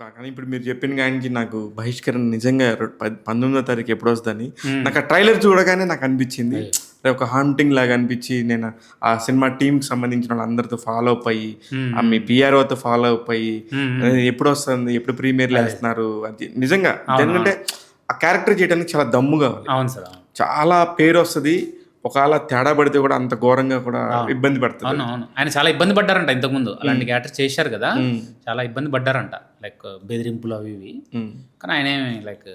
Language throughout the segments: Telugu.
కానీ ఇప్పుడు మీరు చెప్పిన గానికి నాకు బహిష్కరణ నిజంగా 19వ తారీఖు ఎప్పుడొస్తదని హ్మ్. నాకు ఆ ట్రైలర్ చూడగానే నాకు అనిపించింది. అయ్యో! ఒక హాంటింగ్ లాగా అనిపించి నేను ఆ సినిమా టీమ్‌కి సంబంధించిన వాళ్ళందరితో ఫాలో అప్ అయ్యి, హ్మ్. మీ పీఆర్ఓతో ఫాలో అప్ అయ్యి, హ్మ్. హ్మ్. ఎప్పుడొస్తుంది? ఎప్పుడు ప్రీమియర్‌లు అదే. ఏస్తున్నారు? అది నిజంగా అవును. ఎందుకంటే ఆ క్యారెక్టర్ చేయడానికి చాలా దమ్ము కావాలి. అవును సార్. అవును. చాలా పేరొస్తది. ఒకవేళ తేడా పడితే కూడా అంత ఘోరంగా కూడా అవును. ఇబ్బంది పడతది. అవును. అవును. ఆయన చాలా ఇబ్బంది పడ్డారంట ఇంతకుముందు. అలాంటి క్యారెక్టర్ చేశారు గదా! హ్మ్. చాలా ఇబ్బంది పడ్డారంట. లైక్ బెదిరింపులు అవి ఇవి. హ్మ్. కానీ ఆయనేమి లైక్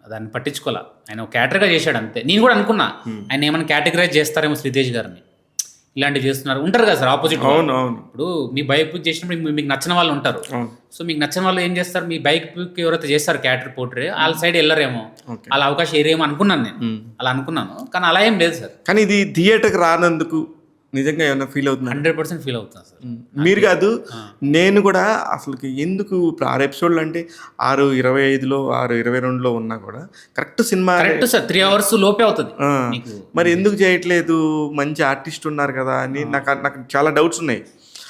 దాన్ని పట్టించుకోలా. ఆయన ఒక క్యారెక్టర్‌గా చేశాడు అంతే. నేను కూడా అనుకున్నా ఆయన ఏమైనా కేటగరైజ్ చేస్తారేమో 'శ్రీతేజ్' గారిని. ఇలాంటివి చేస్తున్నారు. ఉంటారు కదా సార్ ఆపోజిట్ వాళ్ళు. అవును. అవును. ఇప్పుడు మీ బైక్ పూజ చేసినప్పుడు మీకు నచ్చిన వాళ్ళు ఉంటారు. అవును. సో మీకు నచ్చిన వాళ్ళు ఏం చేస్తారు? మీ బైక్ పూజకి ఎవరైతే చేస్తారు క్యారెక్టర్ పోర్ట్రే వాళ్ళ సైడ్ ఎళ్లరేమో. ఓకే. ఆళ్ళ అవకాశం ఏరేమో అనుకున్నాను నేను. అలా అనుకున్నాను. కానీ అలా ఏం లేదు సార్. కానీ ఇది థియేటర్‌కి రానందుకు నిజంగా ఏమన్నా ఫీల్ అవుతున్నారా? 100% ఫీల్ అవుతున్నా సార్. మీరు కాదు, ఆ! నేను కూడా అసలుకి ఎందుకు ఇప్పుడు 6 ఎపిసోడ్‌లు అంటే 6:25లో, 6:22లో ఉన్నా కూడా correct cinema correct sir. 3 hours లోపే అవుతది. ఆ! మీకు మరి ఎందుకు చేయట్లేదు? మంచి ఆర్టిస్ట్ ఉన్నారు కదా! అని నాకు చాలా డౌట్స్ ఉన్నాయి.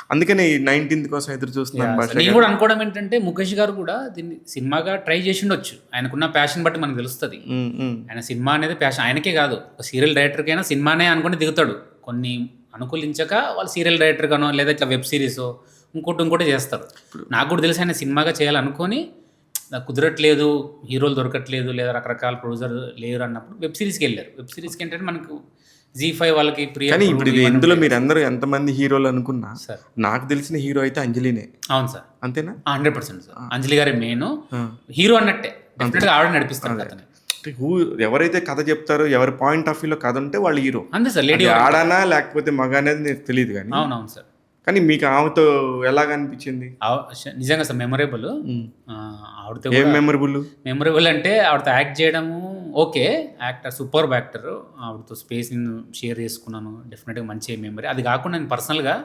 అందుకని 19th కోసం ఎదురు చూస్తున్నాను భాష నేను గారు. కూడా అనుకోవడం ఏంటంటే ముఖేష్ గారు కూడా దీన్ని సినిమాగా ట్రై చేసిండొచ్చు. ఆయనకున్న ప్యాషన్ బట్టి మనకు తెలుస్తది. హ్మ్. హ్మ్. ఆయన సినిమా అనేది ప్యాషన్ ఆయనకే కాదు. ఒక సీరియల్ డైరెక్టర్‌కైనా సినిమానే అనుకుని దిగుతాడు. కొన్ని అనుకూలించక వాళ్ళు సీరియల్ డైరెక్టర్‌గానో లేదా ఇట్లా వెబ్ సీరీసో ఇంకోటి చేస్తారు. నాకు కూడా తెలుసు ఆయన సినిమాగా చేయాలనుకోని నాకు కుదరట్లేదు, హీరోలు దొరకట్లేదు లేదా రకరకాల ప్రొడ్యూసర్ లేరు అన్నప్పుడు వెబ్ సీరీస్‌కెళ్లారు. వెబ్ సీరీస్‌కి ఏంటంటే మనకు జీ5 వాళ్ళకి ప్రీ కానీ ఇప్పుడు అప్రూవ్డ్ ఇది ఇవన్నీ ఇందులో ఉంటాయి. మీరందరూ ఎంతమంది హీరోలు అనుకున్నా, సార్ నాకు తెలిసిన హీరో అయితే అంజలినే. అవును సార్. అంతేనా? 100% సార్. అంజలి గారే మెయిన్. ఆ! హీరో అన్నట్టే. డెఫినెట్‌గా ఆవిడ నడిపిస్తారు కథని. అంటే ఎవరైతే కథ చెప్తారో, ఎవరి పాయింట్ ఆఫ్ వ్యూలో కథ ఉంటే వాళ్ళు హీరో. అంతే సార్. లేడీ అది ఆడానా లేకపోతే మగ అనేది నాకు తెలీదు గానీ. అవునవును సార్. కానీ మీకు ఆమెతో ఎలాగనిపించింది? నిజంగా సార్ మెమరబుల్. ఆవిడతో ఏం కూడా మెమరబుల్? మెమరబుల్ అంటే ఆవిడతో యాక్ట్ చేయడము ఓకే. Actor superb actor. ఆవిడతో స్పేస్ నేను షేర్ చేసుకున్నాను. డెఫినెట్‌గా మంచి మెమరీ. అది కాకుండా నేను పర్సనల్‌గా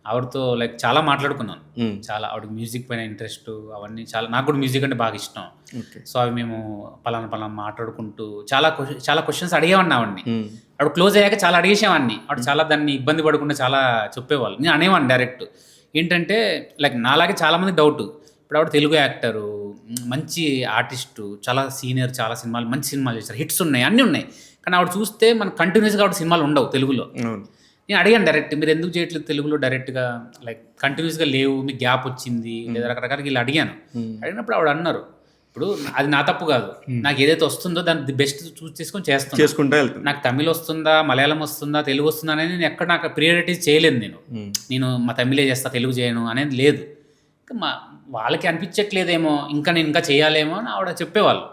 ఆవిడతో లైక్ చాలా మాట్లాడుకున్నాను. చాలా ఆవిడకి మ్యూజిక్ పైన ఇంట్రెస్ట్ అవన్నీ చాలా నాకు కూడా మ్యూజిక్ అంటే బాగా ఇష్టం. ఓకే. సో అవి మేము పలానా మాట్లాడుకుంటూ చాలా క్వెషన్స్ అడిగేవాడిని ఆవిడని. హ్మ్. ఆవిడ క్లోజ్ అయ్యాక చాలా అడిగేసేవాడిని. ఆవిడ చాలా దాన్ని ఇబ్బంది పడకుండా చాలా చెప్పేవాళ్ళు. నేను అనేవాడిని డైరెక్ట్. ఏంటంటే లైక్ నాలాగే చాలామంది డౌట్. ఇప్పుడు ఆవిడ తెలుగు యాక్టరు, మంచి ఆర్టిస్టు, చాలా సీనియర్, చాలా సినిమాలు మంచి సినిమాలు చేశారు. హిట్స్ ఉన్నాయి, అన్నీ ఉన్నాయి. కానీ ఆవిడ చూస్తే మనకు కంటిన్యూస్‌గా ఆవిడ సినిమాలు ఉండవు తెలుగులో. అవును. నేను అడిగాను డైరెక్ట్. మీరు ఎందుకు చేయట్లేదు తెలుగులో డైరెక్ట్‌గా లైక్ కంటిన్యూస్‌గా లేవు. మీకు గ్యాప్ వచ్చింది లేదా రకరకాలుగా ఇలా అడిగాను. అడిగినప్పుడు ఆవిడ అన్నారు. ఇప్పుడు అది నా తప్పు కాదు. నాకు ఏదైతే వస్తుందో దాన్ని ది బెస్ట్ చూస్ చేసుకొని చేస్తున్నా. చేసుకుంటా వెళ్తుంది. నాకు తమిళ్ వస్తుందా, మలయాళం వస్తుందా, తెలుగు వస్తుందా అనేది నేను ఎక్కడ నాకు ప్రియారిటీస్ చేయలేదు నేను. నేను మా తమిళే చేస్తా, తెలుగు చేయను అనేది లేదు. వాళ్ళకి అనిపించట్లేదేమో, నేను ఇంకా చేయాలేమో అని ఆవిడ చెప్పేవాళ్ళు.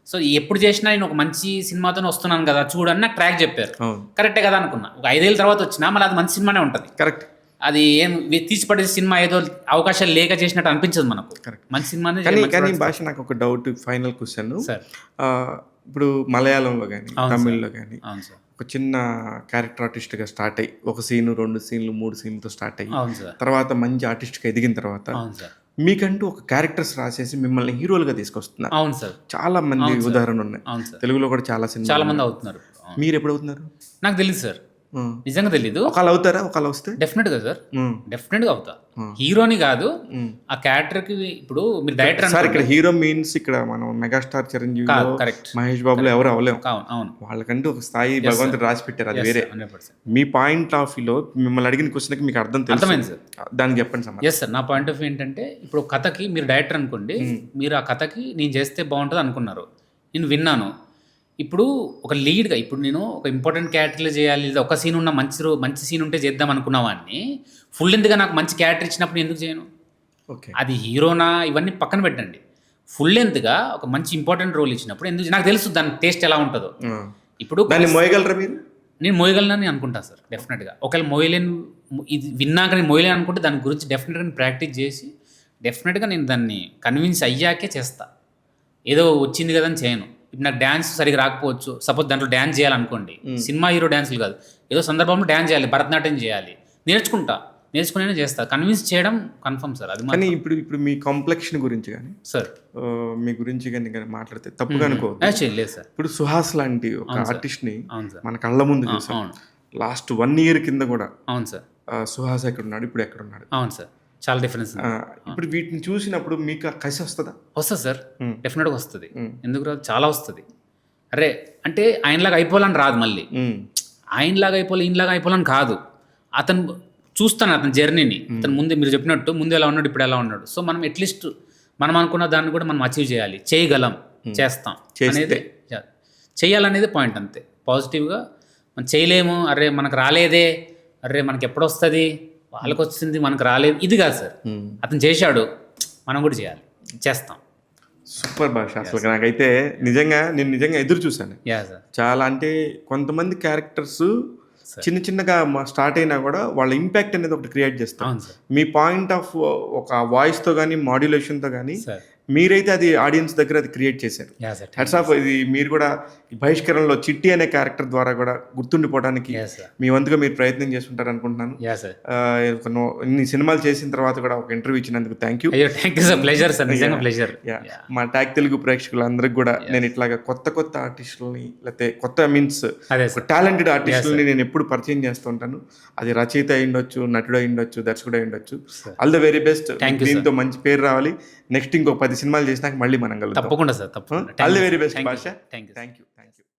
సో ఎప్పుడు చేసినా నేను ఒక మంచి సినిమాతోనే వస్తున్నాను కదా చూడని నాకు ట్రాక్ చెప్పారు. అవును. కరెక్టే కదా అనుకున్నా. ఒక 5 ఏళ్ళ తర్వాత వచ్చినా మళ్ళీ అది మంచి సినిమానే ఉంటుంది. కరెక్ట్. అది ఏం తీసిపడేసే సినిమా ఏదో అవకాశాలు లేక చేసినట్టు అనిపించదు మనకు. కరెక్ట్. మంచి సినిమానే కానీ భాష నాకు ఒక డౌట్, ఫైనల్ క్వశ్చన్. సార్. ఇప్పుడు మలయాళంలో కానీ, అవును సార్. తమిళ్లో కానీ అవును సార్. ఒక చిన్న క్యారెక్టర్ ఆర్టిస్ట్‌గా స్టార్ట్ అయ్యి, ఒక సీను, 2 సీన్లు, 3 సీన్లతో స్టార్ట్ అయ్యి, అవును సార్. తర్వాత మంచి ఆర్టిస్ట్‌గా ఎదిగిన తర్వాత అవును సార్. మీకంటూ ఒక క్యారెక్టర్స్ రాసేసి మిమ్మల్ని హీరోలుగా తీసుకొస్తున్నారు. అవును సార్. చాలా మంది ఉదాహరణలు ఉన్నాయి. అవును సార్. తెలుగులో కూడా చాలా చాలా సినిమాలు. మంది అవుతున్నారు. అవును. మీరు ఎప్పుడు అవుతున్నారు? నాకు తెలియదు సార్. నిజంగా తెలీదు. ఒకళ్ళు అవుతారా? ఒకళ్ళు వస్తే డెఫినెట్‌గా సార్. హ్మ్. డెఫినెట్‌గా అవుతా. హీరోని కాదు, హ్మ్. ఆ క్యారెక్టర్‌కి ఇప్పుడు మీరు డైరెక్టర్ సార్ ఇక్కడ హీరో మీన్స్ ఇక్కడ మనం మెగాస్టార్ చిరంజీవిలో, కాదు. కరెక్ట్. మహేష్ బాబులో ఎవరు అవ్వలేము. అవును. వాళ్ళకంటూ ఒక స్థాయి భగవంతుడు రాసి పెట్టారు, అది వేరే. 100%. మీ పాయింట్ ఆఫ్ వ్యూలో మిమ్మల్ని అడిగిన క్వశ్చన్కి మీకు అర్థమైంది సార్. దానికి చెప్పండి సమాధానం. Yes sir. నా పాయింట్ ఆఫ్ వ్యూ ఏంటంటే ఇప్పుడు కథకి మీరు డైరెక్టర్ అనుకోండి. మీరు ఆ కథకి నేను చేస్తే బాగుంటుంది అనుకున్నారు. నేను విన్నాను. ఇప్పుడు ఒక లీడ్గా ఇప్పుడు నేను ఒక ఇంపార్టెంట్ క్యారెక్టర్లు చేయాలి లేదా ఒక సీన్ ఉన్న మంచి సీన్ ఉంటే చేద్దాం అనుకున్న వాడిని ఫుల్ లెంత్గా నాకు మంచి క్యారెక్టర్ ఇచ్చినప్పుడు ఎందుకు చేయను? ఓకే. అది హీరోనా ఇవన్నీ పక్కన పెట్టండి. ఫుల్ లెంత్గా ఒక మంచి ఇంపార్టెంట్ రోల్ ఇచ్చినప్పుడు ఎందుకు నాకు తెలుసు దాని టేస్ట్ ఎలా ఉంటుందో. ఇప్పుడు దాన్ని మోయగలరా మీరు? నేను మోయగలనని అనుకుంటాను సార్. డెఫినెట్గా ఒకవేళ మోయలేను, ఇది విన్నాక నేను మోయలేను అనుకుంటే దాని గురించి డెఫినెట్గా నేను ప్రాక్టీస్ చేసి డెఫినెట్గా నేను దాన్ని కన్విన్స్ అయ్యాకే చేస్తా. ఏదో వచ్చింది కదా అని చేయను. ఇప్పుడు నాకు డ్యాన్స్ సరిగ్గా రాకపోవచ్చు. సపోజ్ దాంట్లో డ్యాన్స్ చేయాలనుకోండి, సినిమా హీరో డ్యాన్సులు కాదు, ఏదో సందర్భంలో డ్యాన్స్ చేయాలి, భరతనాట్యం చేయాలి, నేర్చుకునే చేస్తా. కన్విన్స్ చేయడం కన్ఫర్మ్ సార్. అది కానీ ఇప్పుడు మీ కాంప్లెక్షన్ గురించి కానీ సార్ మీ గురించి కానీ మాట్లాడితే తప్పుగా అనుకోవద్దు. లేదు సార్. ఇప్పుడు సుహాస్ లాంటి ఒక ఆర్టిస్ట్ని అవును సార్. మన కళ్ళ ముందు చూసాం. అవును. లాస్ట్ 1 year కింద కూడా అవును సార్. సుహాస్ ఎక్కడున్నాడు, ఇప్పుడు ఎక్కడున్నాడు? అవును సార్. చాలా డిఫరెన్స్ ఉంది. ఇప్పుడు వీటిని చూసినప్పుడు మీకు ఆ కసి వస్తుందా? వస్తుంది సార్, Hmm. డెఫినెట్గా వస్తుంది. Hmm. ఎందుకు రాదు, చాలా వస్తుంది. అరే అంటే ఆయనలాగా అయిపోవాలని రాదు, మళ్ళీ ఆయనలాగా అయిపోవాలి ఈయనలాగా అయిపోవాలని కాదు. అతను చూస్తాను అతని జర్నీని, అతను ముందు మీరు చెప్పినట్టు ముందు ఎలా ఉన్నాడు ఇప్పుడు ఎలా ఉన్నాడు. సో మనం అట్లీస్ట్ మనం అనుకున్న దాన్ని కూడా మనం అచీవ్ చేయాలి, చేయగలం, చేస్తాం అనేది చేయాలనేది పాయింట్. అంతే పాజిటివ్గా. మనం చేయలేము, అరే మనకు రాలేదే, అరే మనకి ఎప్పుడు వస్తుంది, వాళ్ళకి వచ్చింది మనకు రాలేదు, ఇది కాదు సార్. అతను చేశాడు, మనం కూడా చేయాలి, చేస్తాం. సూపర్ భాష. అసలు నాకైతే నేను నిజంగా ఎదురు చూశాను యా సార్. చాలా. అంటే కొంతమంది క్యారెక్టర్స్ చిన్న చిన్నగా స్టార్ట్ అయినా కూడా వాళ్ళ ఇంపాక్ట్ అనేది ఒకటి క్రియేట్ చేస్తాం. అవును సార్. మీ పాయింట్ ఆఫ్ ఒక వాయిస్తో కానీ మాడ్యులేషన్తో కానీ సార్. మీరైతే అది ఆడియన్స్ దగ్గర అది క్రియేట్ చేశారు. Yeah sir. Heads of. ఇది మీరు కూడా ఈ బహిష్కరణలో చిట్టి అనే క్యారెక్టర్ ద్వారా కూడా గుర్తుండిపోవడానికి యా సార్. మీ వంతుగా మీరు ప్రయత్నం చేస్తుంటారు అనుకుంటున్నాను. Yeah sir. ఇన్ని సినిమాలు చేసిన తర్వాత కూడా ఒక ఇంటర్వ్యూ ఇచ్చినందుకు థ్యాంక్ యూ. అయ్యో thank you sir, pleasure sir, నిజంగా ప్లెజర్. మా ట్యాగ్ తెలుగు ప్రేక్షకులందరికీ కూడా నేను ఇట్లాగా కొత్త ఆర్టిస్టులని లేకపోతే కొత్త మీన్స్ అదే సార్. టాలెంటెడ్ ఆర్టిస్టులని నేను ఎప్పుడు పరిచయం చేస్తూ ఉంటాను. అది రచయిత అయి ఉండొచ్చు, నటుడు అయి ఉండొచ్చు, దర్శకుడు అయి ఉండొచ్చు. All the very best. Thank you, దీంతో మంచి పేరు రావాలి. నెక్స్ట్ ఇంకో 10 సినిమాలు చేసినాక మళ్ళీ మనం కలుద్దాం. తప్పకుండా సార్, తప్పకుండా. ఆల్ ది వెరీ బెస్ట్ భాష. Thank you. Thank you.